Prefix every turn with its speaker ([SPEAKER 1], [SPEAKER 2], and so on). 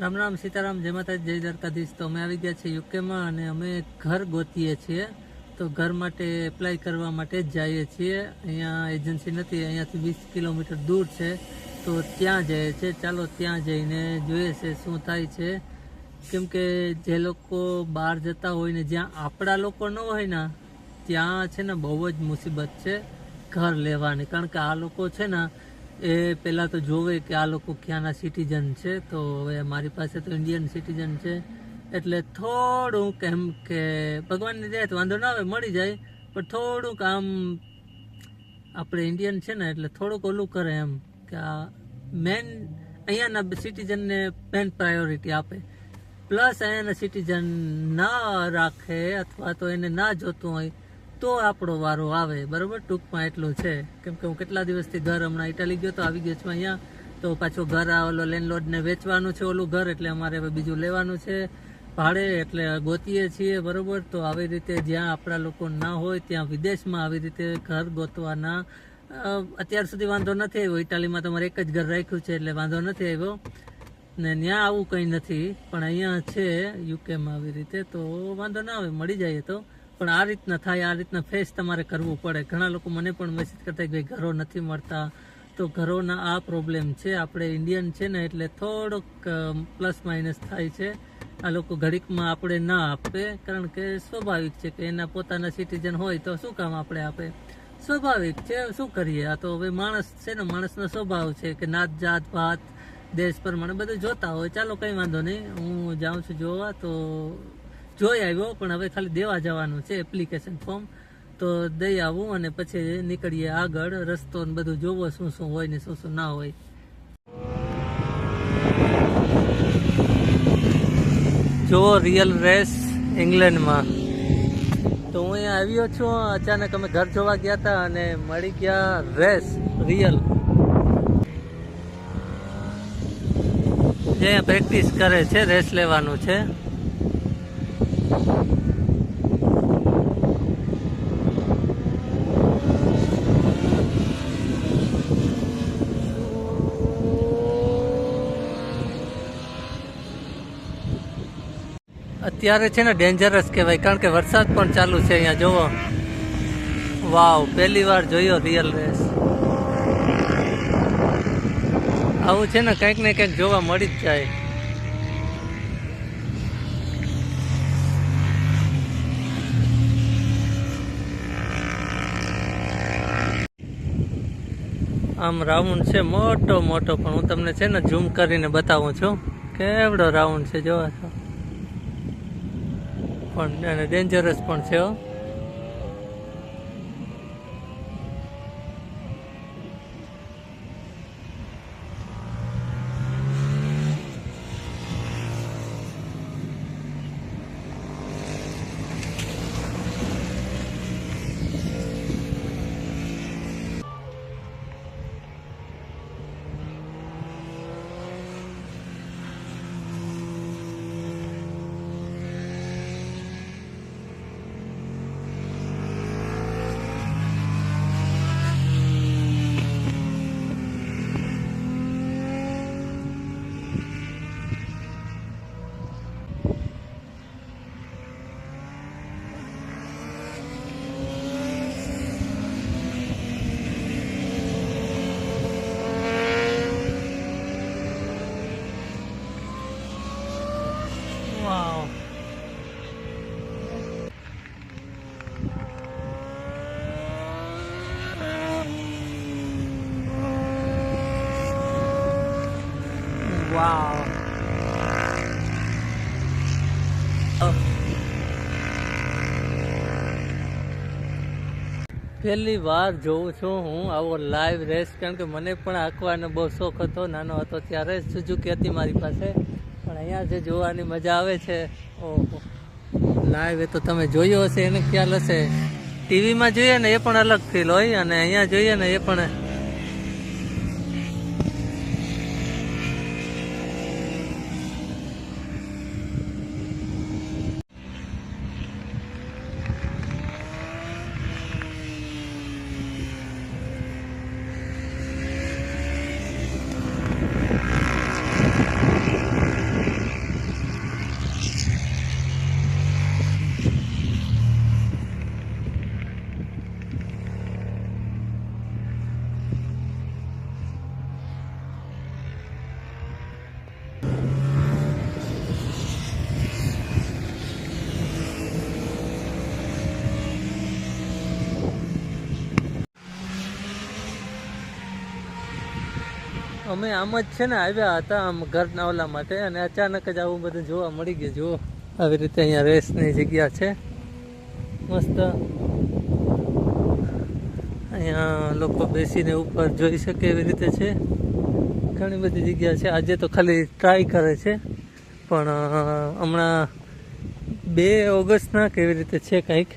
[SPEAKER 1] રામ રામ સીતારામ, જય માતાજી, જય દ્વારકાધીશ। તો અમે આવી ગયા છીએ યુકેમાં અને અમે ઘર ગોતીએ છીએ। તો ઘર માટે એપ્લાય કરવા માટે જ જઈએ છીએ। અહીંયા એજન્સી નથી, અહીંયાથી 20 કિલોમીટર દૂર છે, તો ત્યાં જઈએ છીએ। ચાલો ત્યાં જઈને જોઈએ છે શું થાય છે, કેમ કે જે લોકો બહાર જતા હોય ને જ્યાં આપણા લોકો ન હોય ને ત્યાં છે ને બહુ જ મુસીબત છે ઘર લેવાની। કારણ કે આ લોકો છે ને એ પહેલાં તો જોવે કે આ લોકો ક્યાંના સિટીઝન છે। તો હવે મારી પાસે તો ઇન્ડિયન સિટીઝન છે, એટલે થોડુંક એમ કે ભગવાનની દયા તો વાંધો ના આવે, મળી જાય, પણ થોડુંક આમ આપણે ઇન્ડિયન છે ને એટલે થોડુંક ઓલું કરે એમ કે આ મેન અહીંયાના સિટીઝનને મેન પ્રાયોરિટી આપે, પ્લસ અહીંયાના સિટીઝન ના રાખે અથવા તો એને ના જોતું હોય તો આપણો વારો આવે, બરાબર। ટૂંકમાં એટલું છે, કેમ કે હું કેટલા દિવસથી ઘર હમણાં ઇટાલી ગયો તો આવી ગયો છું અહીંયા, તો પાછું ઘર આ ઓલો લેન્ડલોર્ડને વેચવાનું છે ઓલું ઘર, એટલે અમારે હવે બીજું લેવાનું છે ભાડે, એટલે ગોતીએ છીએ, બરાબર। તો આવી રીતે જ્યાં આપણા લોકો ના હોય ત્યાં વિદેશમાં આવી રીતે ઘર ગોતવાના અત્યાર સુધી વાંધો નથી આવ્યો। ઇટાલીમાં તમારે એક જ ઘર રાખ્યું છે એટલે વાંધો નથી આવ્યો ને, ત્યાં આવું કંઈ નથી, પણ અહીંયા છે યુકેમાં આવી રીતે, તો વાંધો ના આવે, મળી જાય તો। પણ આ રીતના થાય, આ રીતના ફેસ તમારે કરવું પડે। ઘણા લોકો મને પણ મેસેજ કરતા કે ભાઈ ઘરો નથી મળતા, તો ઘરોના આ પ્રોબ્લેમ છે। આપણે ઇન્ડિયન છે ને એટલે થોડોક પ્લસ માઇનસ થાય છે। આ લોકો ઘડીકમાં આપણે ના આપે, કારણ કે સ્વાભાવિક છે કે એના પોતાના સિટીઝન હોય તો શું કામ આપણે આપે, સ્વાભાવિક છે, શું કરીએ। આ તો હવે માણસ છે ને, માણસનો સ્વભાવ છે કે નાત જાત ભાત દેશ પ્રમાણે બધું જોતા હોય। ચાલો કંઈ વાંધો નહીં, હું જાઉં છું જોવા, તો જોઈ આવ્યો, પણ હવે ખાલી દેવા જવાનું છે એપ્લિકેશન ફોર્મ, તો દઈ આવું અને પછી નીકળીએ આગળ, રસ્તો ને બધું જોવો શું શું હોય ને શું શું ના હોય। જો રિયલ રેસ ઇંગ્લેન્ડમાં, તો હું અહીંયા આવ્યો છું, અચાનક અમે ઘર જોવા ગયા હતા અને મળી ગયા રેસ રિયલ, જે પ્રેક્ટિસ કરે છે, રેસ લેવાનું છે। અત્યારે છે ને ડેન્જરસ કહેવાય, કારણ કે વરસાદ પણ ચાલુ છે અહીંયા, જોવો, વાવ, પહેલી વાર જોયો રિયલ રેસ। આવું છે ને કંઈક ને કંઈક જોવા મળી જ જાય। આમ રાઉન્ડ છે મોટો મોટો, પણ હું તમને છે ને ઝૂમ કરીને બતાવું છું કેવડો રાઉન્ડ છે, જોવા છો, પણ અને ડેન્જરસ પણ છે હો। વાવ, વાવ, પહેલી વાર જોઉં છું હું આવો લાઈવ રેસ, કારણ કે મને પણ આંકવાનો બહુ શોખ હતો, નાનો હતો ત્યારે સુઝુકી હતી મારી પાસે, પણ અહીંયા જે જોવાની મજા આવે છે, ઓહો, લાઈવ એ તો તમે જોયો હશે એને ખ્યાલ હશે। ટીવીમાં જોઈએ ને એ પણ અલગ ફીલ હોય, અને અહીંયા જોઈએ ને એ પણ અમે આમ જ છે ને આવ્યા હતા આમ ઘરના ઓલા માટે, અને અચાનક જ આવું બધું જોવા મળી ગયું. જુઓ આવી રીતે અહીંયા રેસની જગ્યા છે મસ્ત. અહીંયા લોકો બેસીને ઉપર જોઈ શકે એવી રીતે છે. ઘણી બધી જગ્યા છે. આજે તો ખાલી ટ્રાય કરે છે, પણ હમણાં 2 ઓગસ્ટના કેવી રીતે છે કંઈક.